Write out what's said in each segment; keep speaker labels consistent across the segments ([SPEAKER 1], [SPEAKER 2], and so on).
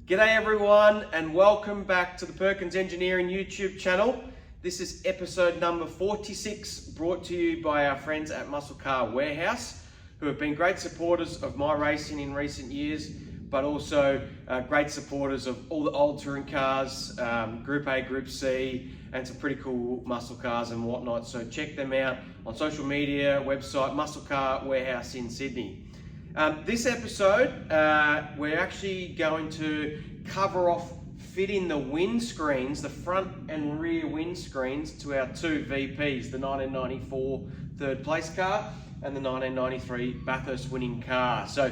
[SPEAKER 1] G'day everyone and welcome back to the Perkins Engineering YouTube channel. This is episode number 46, brought to you by our friends at Muscle Car Warehouse, who have been great supporters of my racing in recent years, but also great supporters of all the old touring cars, Group A, Group C, and some pretty cool muscle cars and whatnot. So check them out on social media, website, Muscle Car Warehouse in Sydney. This episode, we're actually going to cover off fitting the windscreens, the front and rear windscreens to our two VPs, the 1994 third place car and the 1993 Bathurst winning car. So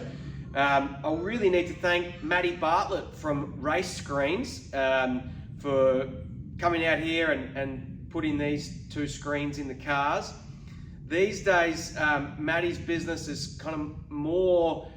[SPEAKER 1] I really need to thank Matty Bartlett from Race Screens for coming out here and putting these two screens in the cars. These days, Matty's business is kind of more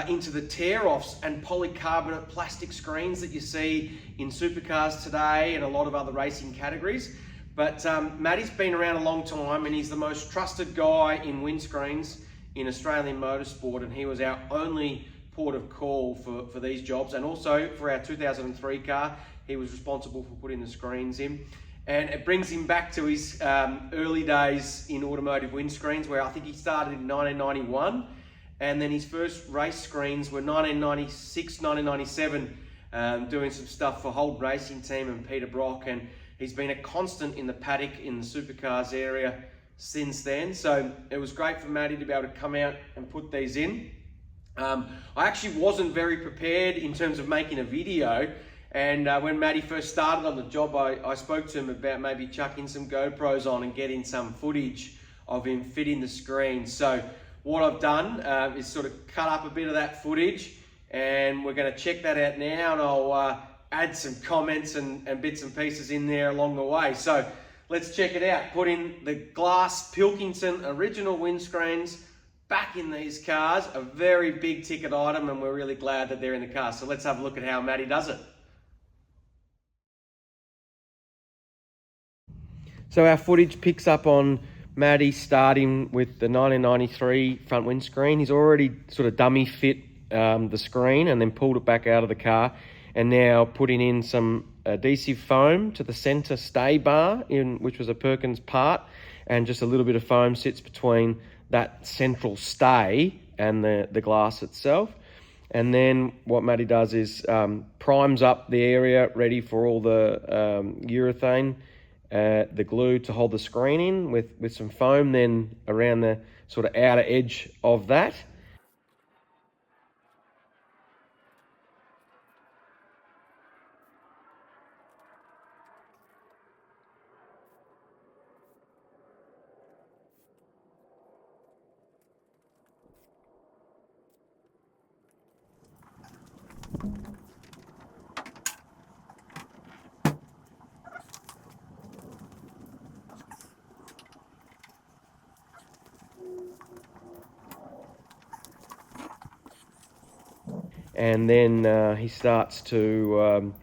[SPEAKER 1] into the tear-offs and polycarbonate plastic screens that you see in supercars today and a lot of other racing categories. But Matty's been around a long time and he's the most trusted guy in windscreens in Australian motorsport, and he was our only port of call for these jobs. And also for our 2003 car, he was responsible for putting the screens in. And it brings him back to his early days in automotive windscreens, where I think he started in 1991, and then his first race screens were 1996, 1997, doing some stuff for Hold Racing Team and Peter Brock, and he's been a constant in the paddock in the supercars area since then. So it was great for Matty to be able to come out and put these in. I actually wasn't very prepared in terms of making a video. And when Matty first started on the job, I spoke to him about maybe chucking some GoPros on and getting some footage of him fitting the screen. So what I've done is sort of cut up a bit of that footage, and we're going to check that out now, and I'll add some comments and bits and pieces in there along the way. So let's check it out. Putting the glass Pilkington original windscreens back in these cars, a very big ticket item, and we're really glad that they're in the car. So let's have a look at how Matty does it. So our footage picks up on Matty starting with the 1993 front windscreen. He's already sort of dummy fit the screen and then pulled it back out of the car, and now putting in some adhesive foam to the center stay bar, which was a Perkins part, and just a little bit of foam sits between that central stay and the glass itself. And then what Matty does is primes up the area ready for all the urethane, the glue to hold the screen in with some foam then around the sort of outer edge of that. And then he starts to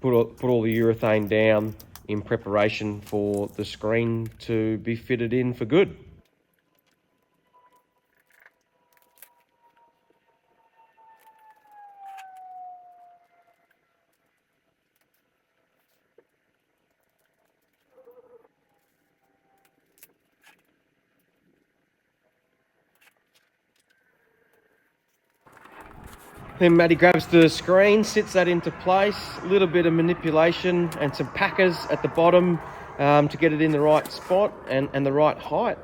[SPEAKER 1] put all the urethane down in preparation for the screen to be fitted in for good. Then Matty grabs the screen, sits that into place, a little bit of manipulation and some packers at the bottom to get it in the right spot and the right height.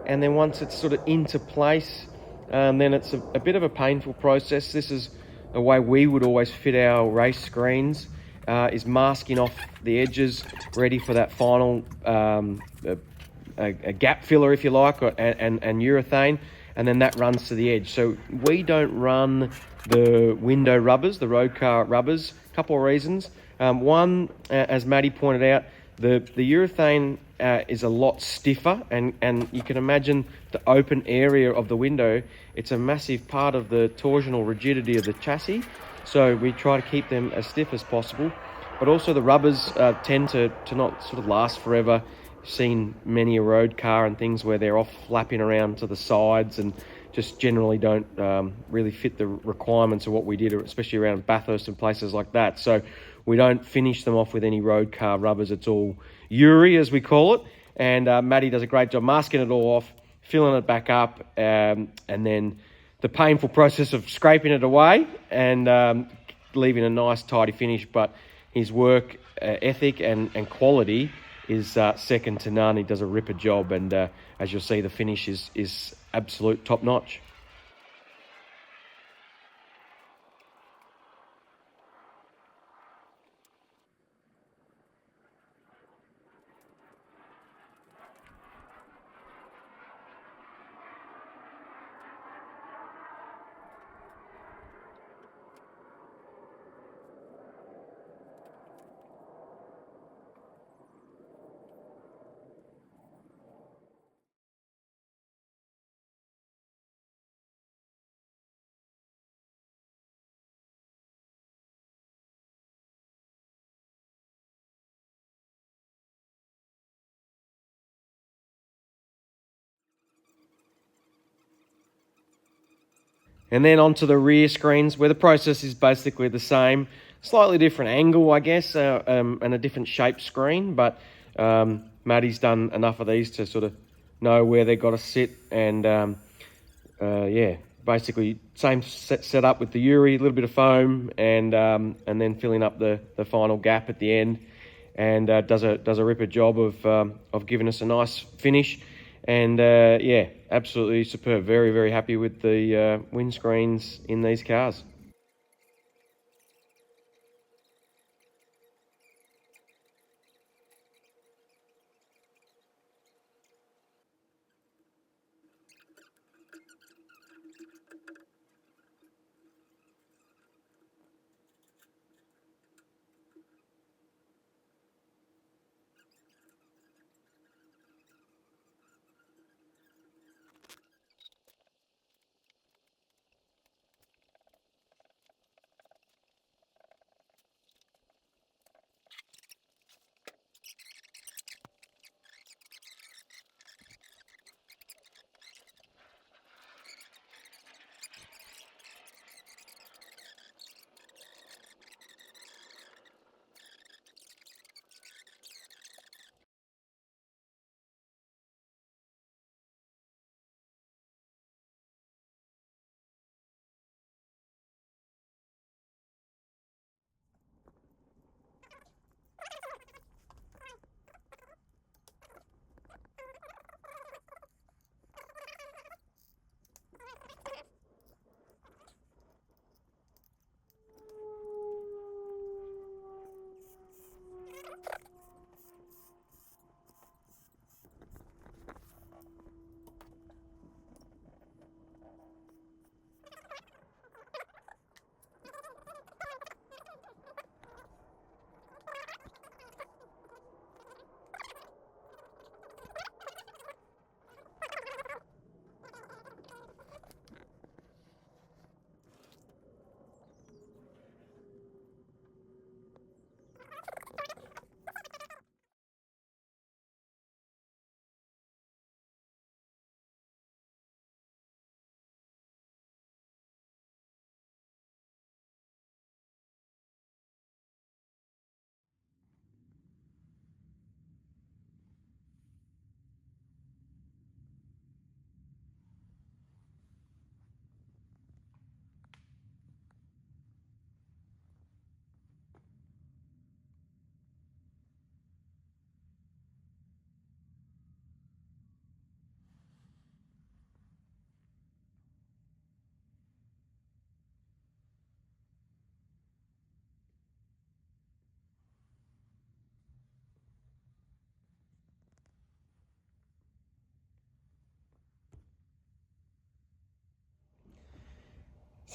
[SPEAKER 1] And then once it's sort of into place, then it's a bit of a painful process. This is the way we would always fit our race screens, is masking off the edges, ready for that final a gap filler, if you like, and urethane. And then that runs to the edge. So we don't run the window rubbers, the road car rubbers. A couple of reasons. One, as Matty pointed out, the urethane is a lot stiffer, and you can imagine the open area of the window. It's a massive part of the torsional rigidity of the chassis. So we try to keep them as stiff as possible. But also the rubbers tend to not sort of last forever. Seen many a road car and things where they're off flapping around to the sides and just generally don't really fit the requirements of what we did, especially around Bathurst and places like that. So we don't finish them off with any road car rubbers. It's all Uri, as we call it. And Maddie does a great job masking it all off, filling it back up, and then the painful process of scraping it away and leaving a nice tidy finish. But his work ethic and quality is second to none. He does a ripper job, and as you'll see, the finish is absolute top notch. And then onto the rear screens, where the process is basically the same. Slightly different angle, I guess, and a different shape screen. But Maddie's done enough of these to sort of know where they've got to sit. And yeah, basically same setup with the Uri, a little bit of foam, and then filling up the final gap at the end. And does a ripper job of giving us a nice finish. And yeah, absolutely superb. Very, very happy with the windscreens in these cars.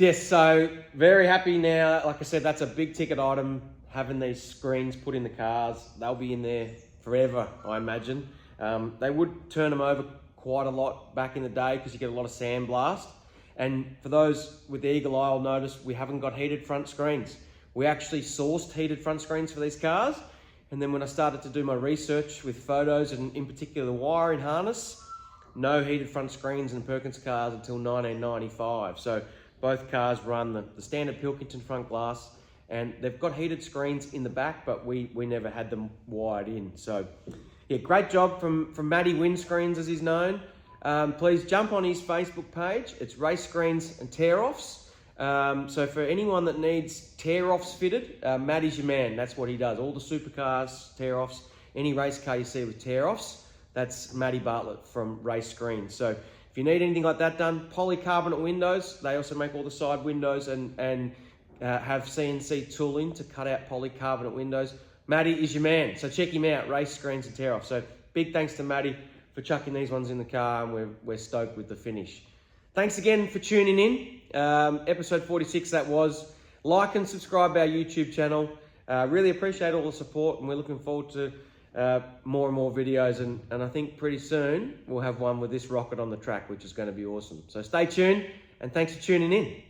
[SPEAKER 1] Yes, so very happy now. Like I said, that's a big ticket item, having these screens put in the cars. They'll be in there forever, I imagine. They would turn them over quite a lot back in the day because you get a lot of sandblast. And for those with the eagle eye, will notice we haven't got heated front screens. We actually sourced heated front screens for these cars. And then when I started to do my research with photos and in particular the wiring harness, no heated front screens in Perkins cars until 1995. So both cars run the standard Pilkington front glass, and they've got heated screens in the back, but we never had them wired in. So yeah, great job from Matty Windscreens, as he's known. Please jump on his Facebook page. It's Race Screens and Tear-Offs. So for anyone that needs tear-offs fitted, Matty's your man. That's what he does. All the supercars, tear-offs, any race car you see with tear-offs, that's Matty Bartlett from Race Screens. So if you need anything like that done, polycarbonate windows. They also make all the side windows and have CNC tooling to cut out polycarbonate windows. Matty is your man. So check him out, Race Screens and Tear-Offs. So big thanks to Matty for chucking these ones in the car, and we're stoked with the finish. Thanks again for tuning in. Episode 46 that was. Like and subscribe our YouTube channel. Really appreciate all the support, and we're looking forward to more and more videos, and I think pretty soon we'll have one with this rocket on the track, which is going to be awesome. So stay tuned, and thanks for tuning in.